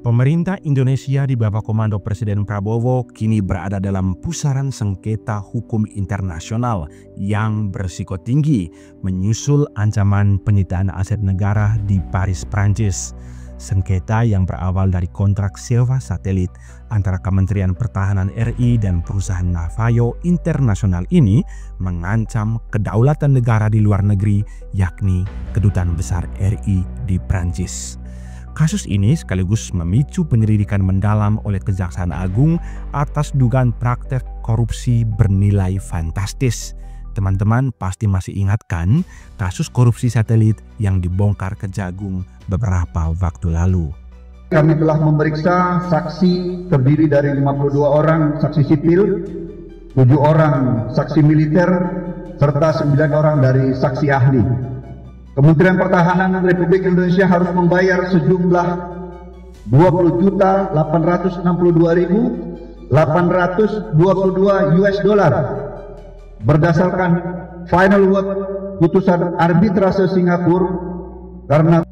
Pemerintah Indonesia di bawah komando Presiden Prabowo kini berada dalam pusaran sengketa hukum internasional yang berisiko tinggi menyusul ancaman penyitaan aset negara di Paris, Prancis. Sengketa yang berawal dari kontrak sewa satelit antara Kementerian Pertahanan RI dan perusahaan Navayo Internasional ini mengancam kedaulatan negara di luar negeri, yakni Kedutaan Besar RI di Prancis. Kasus ini sekaligus memicu penyelidikan mendalam oleh Kejaksaan Agung atas dugaan praktek korupsi bernilai fantastis. Teman-teman pasti masih ingat kan kasus korupsi satelit yang dibongkar Kejagung beberapa waktu lalu. Kami telah memeriksa saksi terdiri dari 52 orang saksi sipil, 7 orang saksi militer, serta 9 orang dari saksi ahli. Kementerian Pertahanan Republik Indonesia harus membayar sejumlah 20.862.822 US dollar berdasarkan final word putusan arbitrase Singapura karena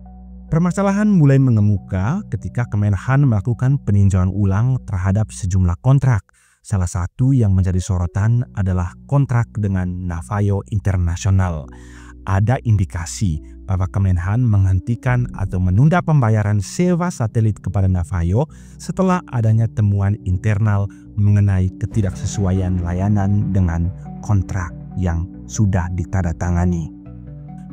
permasalahan mulai mengemuka ketika Kemenhan melakukan peninjauan ulang terhadap sejumlah kontrak. Salah satu yang menjadi sorotan adalah kontrak dengan Navayo Internasional. Ada indikasi bahwa Kemenhan menghentikan atau menunda pembayaran sewa satelit kepada Navayo setelah adanya temuan internal mengenai ketidaksesuaian layanan dengan kontrak yang sudah ditandatangani.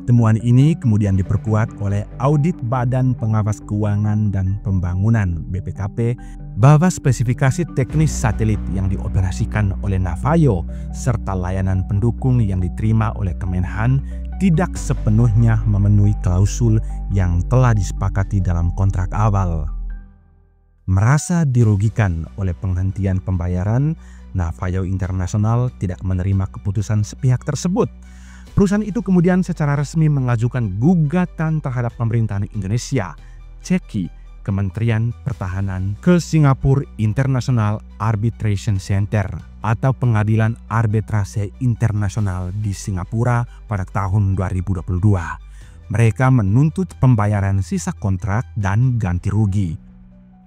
Temuan ini kemudian diperkuat oleh audit Badan Pengawas Keuangan dan Pembangunan (BPKP) bahwa spesifikasi teknis satelit yang dioperasikan oleh Navayo serta layanan pendukung yang diterima oleh Kemenhan tidak sepenuhnya memenuhi klausul yang telah disepakati dalam kontrak awal. Merasa dirugikan oleh penghentian pembayaran, Navayo Internasional tidak menerima keputusan sepihak tersebut. Perusahaan itu kemudian secara resmi mengajukan gugatan terhadap pemerintahan Indonesia, CEKI, Kementerian Pertahanan, ke Singapore International Arbitration Center atau Pengadilan Arbitrase Internasional di Singapura pada tahun 2022. Mereka menuntut pembayaran sisa kontrak dan ganti rugi.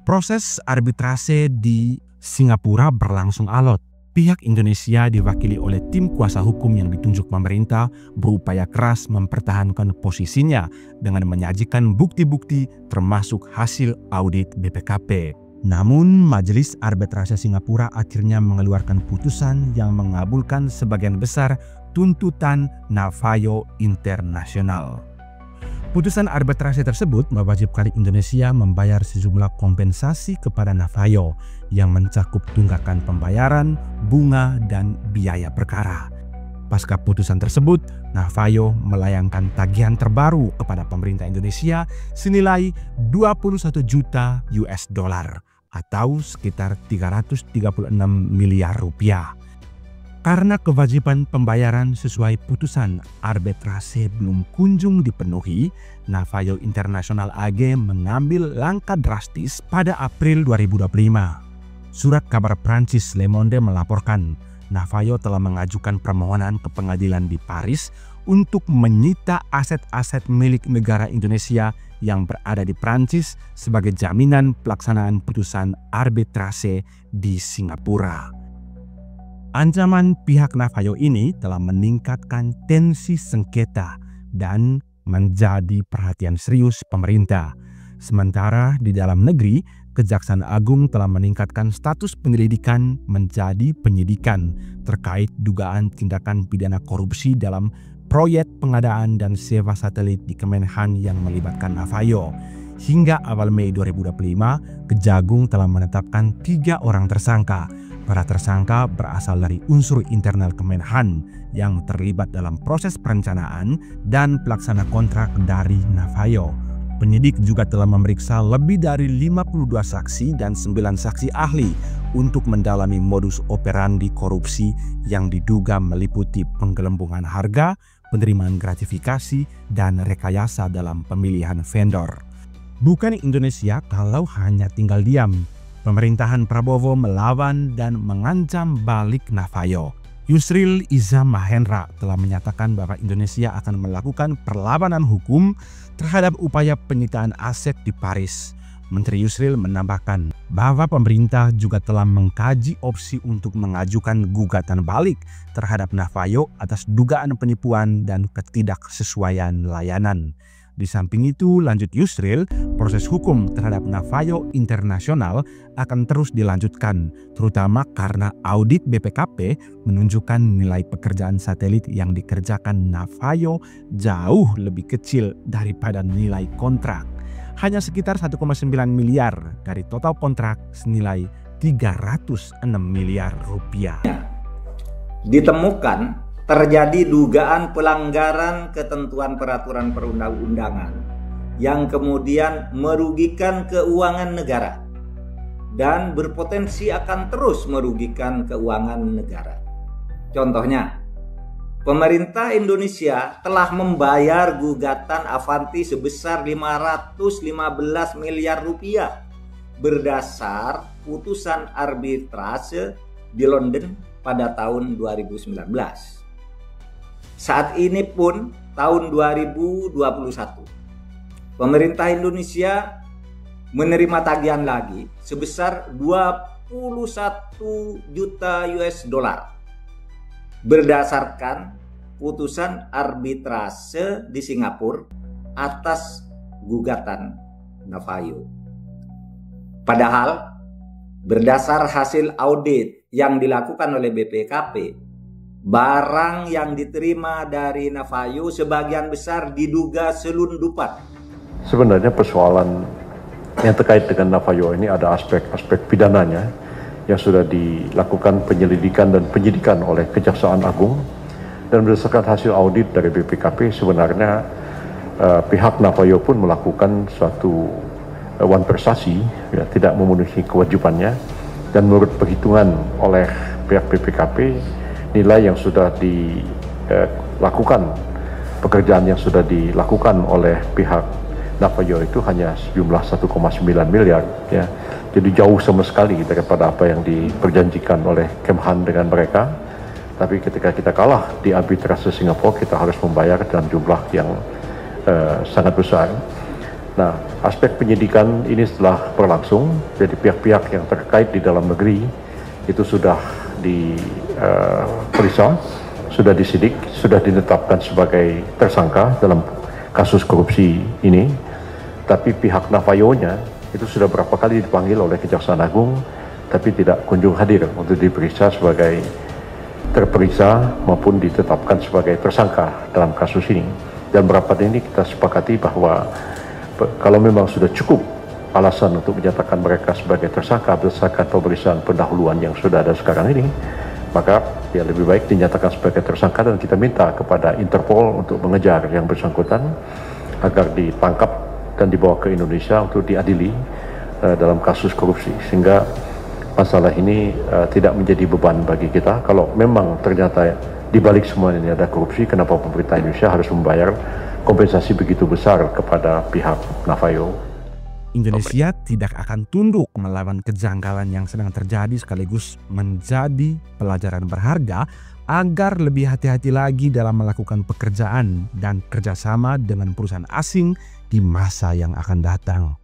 Proses arbitrase di Singapura berlangsung alot. Pihak Indonesia diwakili oleh tim kuasa hukum yang ditunjuk pemerintah berupaya keras mempertahankan posisinya dengan menyajikan bukti-bukti termasuk hasil audit BPKP. Namun Majelis Arbitrase Singapura akhirnya mengeluarkan putusan yang mengabulkan sebagian besar tuntutan Navayo Internasional. Putusan arbitrase tersebut mewajibkan Indonesia membayar sejumlah kompensasi kepada Navayo yang mencakup tunggakan pembayaran, bunga, dan biaya perkara. Pasca putusan tersebut, Navayo melayangkan tagihan terbaru kepada pemerintah Indonesia senilai 21 juta US dollar atau sekitar 336 miliar rupiah. Karena kewajiban pembayaran sesuai putusan arbitrase belum kunjung dipenuhi, Navayo Internasional AG mengambil langkah drastis pada April 2025. Surat kabar Prancis Le Monde melaporkan Navayo telah mengajukan permohonan ke pengadilan di Paris untuk menyita aset-aset milik negara Indonesia yang berada di Prancis sebagai jaminan pelaksanaan putusan arbitrase di Singapura. Ancaman pihak Navayo ini telah meningkatkan tensi sengketa dan menjadi perhatian serius pemerintah. Sementara di dalam negeri, Kejaksaan Agung telah meningkatkan status penyelidikan menjadi penyidikan terkait dugaan tindakan pidana korupsi dalam proyek pengadaan dan sewa satelit di Kemenhan yang melibatkan Navayo. Hingga awal Mei 2025, Kejagung telah menetapkan 3 orang tersangka. Para tersangka berasal dari unsur internal Kemenhan yang terlibat dalam proses perencanaan dan pelaksana kontrak dari Navayo. Penyidik juga telah memeriksa lebih dari 52 saksi dan 9 saksi ahli untuk mendalami modus operandi korupsi yang diduga meliputi penggelembungan harga, penerimaan gratifikasi, dan rekayasa dalam pemilihan vendor. Bukan Indonesia kalau hanya tinggal diam. Pemerintahan Prabowo melawan dan mengancam balik Navayo. Yusril Iza Mahendra telah menyatakan bahwa Indonesia akan melakukan perlawanan hukum terhadap upaya penyitaan aset di Paris. Menteri Yusril menambahkan bahwa pemerintah juga telah mengkaji opsi untuk mengajukan gugatan balik terhadap Navayo atas dugaan penipuan dan ketidaksesuaian layanan. Di samping itu, lanjut Yusril, proses hukum terhadap Navayo Internasional akan terus dilanjutkan, terutama karena audit BPKP menunjukkan nilai pekerjaan satelit yang dikerjakan Navayo jauh lebih kecil daripada nilai kontrak. Hanya sekitar 1,9 miliar dari total kontrak senilai 306 miliar rupiah. Ditemukan terjadi dugaan pelanggaran ketentuan peraturan perundang-undangan yang kemudian merugikan keuangan negara dan berpotensi akan terus merugikan keuangan negara. Contohnya, pemerintah Indonesia telah membayar gugatan Avanti sebesar 515 miliar rupiah berdasar putusan arbitrase di London pada tahun 2019. Saat ini pun tahun 2021, pemerintah Indonesia menerima tagihan lagi sebesar 21 juta US dollar berdasarkan putusan arbitrase di Singapura atas gugatan Navayo. Padahal berdasar hasil audit yang dilakukan oleh BPKP, barang yang diterima dari Navayo sebagian besar diduga selundupan. Sebenarnya persoalan yang terkait dengan Navayo ini ada aspek-aspek pidananya yang sudah dilakukan penyelidikan dan penyidikan oleh Kejaksaan Agung, dan berdasarkan hasil audit dari BPKP sebenarnya pihak Navayo pun melakukan suatu wanpersasi, ya, tidak memenuhi kewajibannya, dan menurut perhitungan oleh pihak BPKP nilai yang sudah dilakukan, pekerjaan yang sudah dilakukan oleh pihak Navayo itu hanya sejumlah 1,9 miliar, ya. Jadi jauh sama sekali daripada apa yang diperjanjikan oleh Kemhan dengan mereka. Tapi ketika kita kalah di arbitrase Singapura, kita harus membayar dalam jumlah yang sangat besar. Nah, aspek penyidikan ini setelah berlangsung, jadi pihak-pihak yang terkait di dalam negeri itu sudah diperiksa, sudah disidik, sudah ditetapkan sebagai tersangka dalam kasus korupsi ini. Tapi pihak Navayo-nya itu sudah berapa kali dipanggil oleh Kejaksaan Agung, tapi tidak kunjung hadir untuk diperiksa sebagai terperiksa maupun ditetapkan sebagai tersangka dalam kasus ini. Dan beberapa ini kita sepakati bahwa kalau memang sudah cukup alasan untuk menyatakan mereka sebagai tersangka berdasarkan pemeriksaan pendahuluan yang sudah ada sekarang ini, maka ya lebih baik dinyatakan sebagai tersangka, dan kita minta kepada Interpol untuk mengejar yang bersangkutan agar ditangkap dan dibawa ke Indonesia untuk diadili dalam kasus korupsi, sehingga masalah ini tidak menjadi beban bagi kita. Kalau memang ternyata di balik semua ini ada korupsi, kenapa pemerintah Indonesia harus membayar kompensasi begitu besar kepada pihak Navayo? Indonesia tidak akan tunduk melawan kejanggalan yang sedang terjadi, sekaligus menjadi pelajaran berharga agar lebih hati-hati lagi dalam melakukan pekerjaan dan kerjasama dengan perusahaan asing di masa yang akan datang.